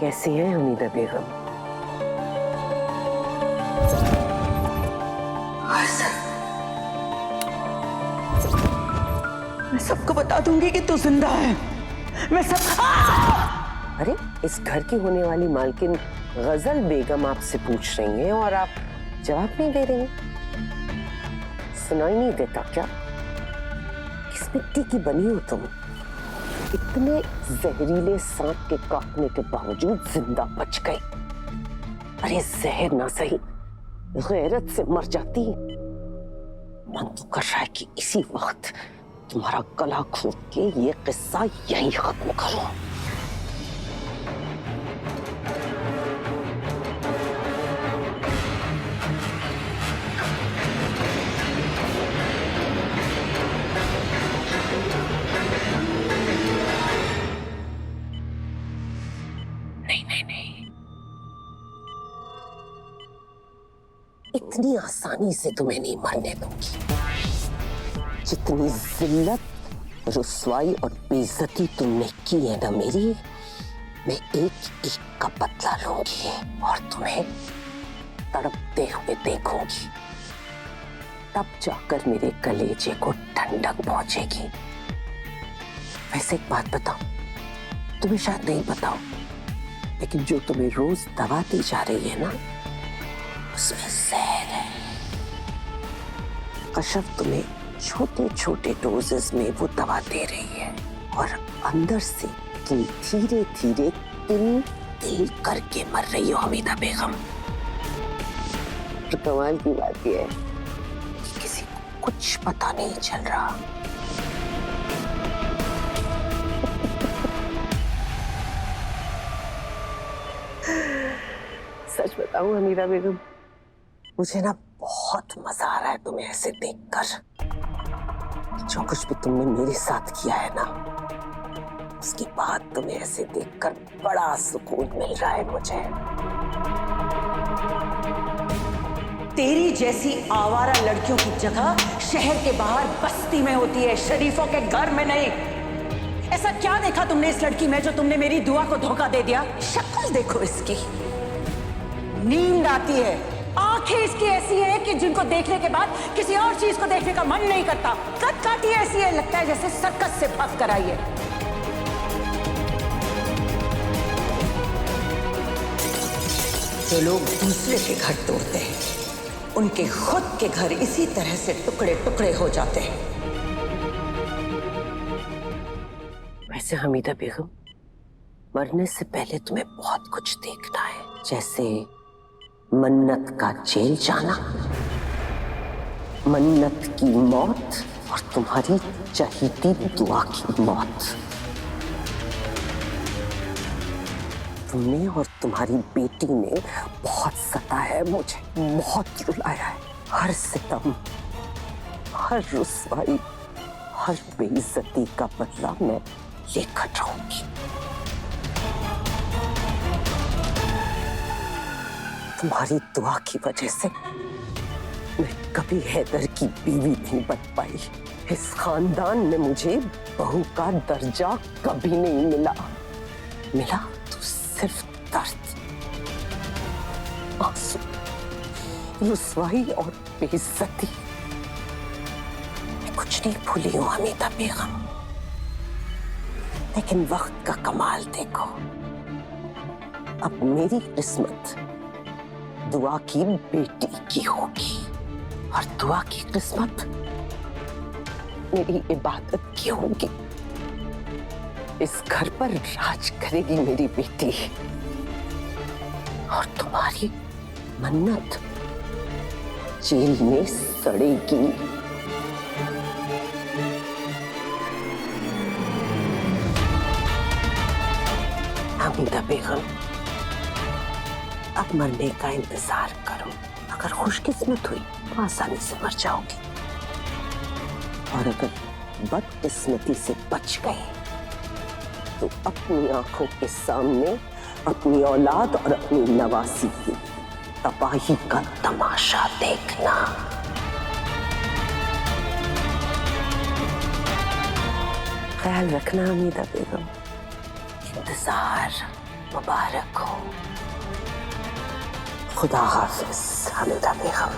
कैसी हैं हमीदा बेगम? मैं सबको बता दूंगी कि तू जिंदा है। मैं सब अरे इस घर की होने वाली मालकिन गजल बेगम आपसे पूछ रही हैं और आप जवाब नहीं दे रही हैं। सुनाई नहीं देता क्या? किस मिट्टी की बनी हो तुम? इतने जहरीले सांप के काटने के बावजूद जिंदा बच गई। अरे जहर ना सही, गैरत से मर जाती। मन तो कर रहा है कि इसी वक्त तुम्हारा गला घोट के ये किस्सा यहीं खत्म करूं। नहीं, इतनी आसानी से तुम्हें नहीं मरने दूंगी। जितनी जिल्लत, रुसवाई और बेइज्जती तुमने की है ना मेरी, मैं एक एक का बदला लूंगी और तुम्हें तड़पते हुए देखूंगी। तब जाकर मेरे कलेजे को ठंडक पहुंचेगी। वैसे एक बात बताओ, तुम्हें शायद नहीं पता हो, लेकिन जो तुम्हें रोज दवा दी जा रही है ना, उसमें जहर है। कशफ तुम्हें छोटे छोटे डोजेस में वो दवा दे रही है और अंदर से तुम धीरे धीरे तिल तिल करके मर रही हो हमीदा बेगम। तो कमाल की बात यह है कि किसी को कुछ पता नहीं चल रहा। सच बताऊं हमीदा बेगम, मुझे ना बहुत मजा आ रहा है तुम्हें ऐसे देखकर। जो कुछ भी तुमने मेरे साथ किया है ना, उसके बाद तुम्हें ऐसे देखकर बड़ा सुकून मिल रहा है मुझे। तेरी जैसी आवारा लड़कियों की जगह शहर के बाहर बस्ती में होती है, शरीफों के घर में नहीं। ऐसा क्या देखा तुमने इस लड़की में जो तुमने मेरी दुआ को धोखा दे दिया? शक्ल देखो इसकी, नींद आती है, आंखें इसकी ऐसी है कि जिनको देखने के बाद किसी और चीज को देखने का मन नहीं करता। कद काटी ऐसी है, लगता है जैसे सर्कस से भाग कर आई है। जो लोग दूसरे के घर तोड़ते हैं, उनके खुद के घर इसी तरह से टुकड़े टुकड़े हो जाते हैं। वैसे हमीदा बेगम, मरने से पहले तुम्हें बहुत कुछ देखना है, जैसे मन्नत का जेल जाना, मन्नत की मौत और तुम्हारी चहीती दुआ की मौत। तुमने और तुम्हारी बेटी ने बहुत सताया है मुझे, बहुत रुलाया है। हर सितम, हर रुसवाई, हर बेइज्जती का बदला मैं लेकर रहूंगी। तुम्हारी दुआ की वजह से मैं कभी हैदर की बीवी नहीं बन पाई। इस खानदान में मुझे बहू का दर्जा कभी नहीं मिला। मिला तो सिर्फ दर्द, आंसू, रुसवाई और बेइज्जती। मैं कुछ नहीं भूली हूं हमीदा बेगम, लेकिन वक्त का कमाल देखो। अब मेरी किस्मत दुआ की बेटी की होगी और दुआ की किस्मत मेरी इबादत की होगी। इस घर पर राज करेगी मेरी बेटी और तुम्हारी मन्नत जेल में सड़ेगी। हमीदा बेगम, अब मरने का इंतजार करो। अगर खुशकिस्मत हुई तो आसानी से मर जाओगी, और अगर बदकिस्मती से बच गए तो अपनी आंखों के सामने अपनी औलाद और अपनी नवासी की तबाही का तमाशा देखना। ख्याल रखना हमीदा बेगम, इंतजार मुबारक हो। खुदा हाफिज हामिदा बेगम।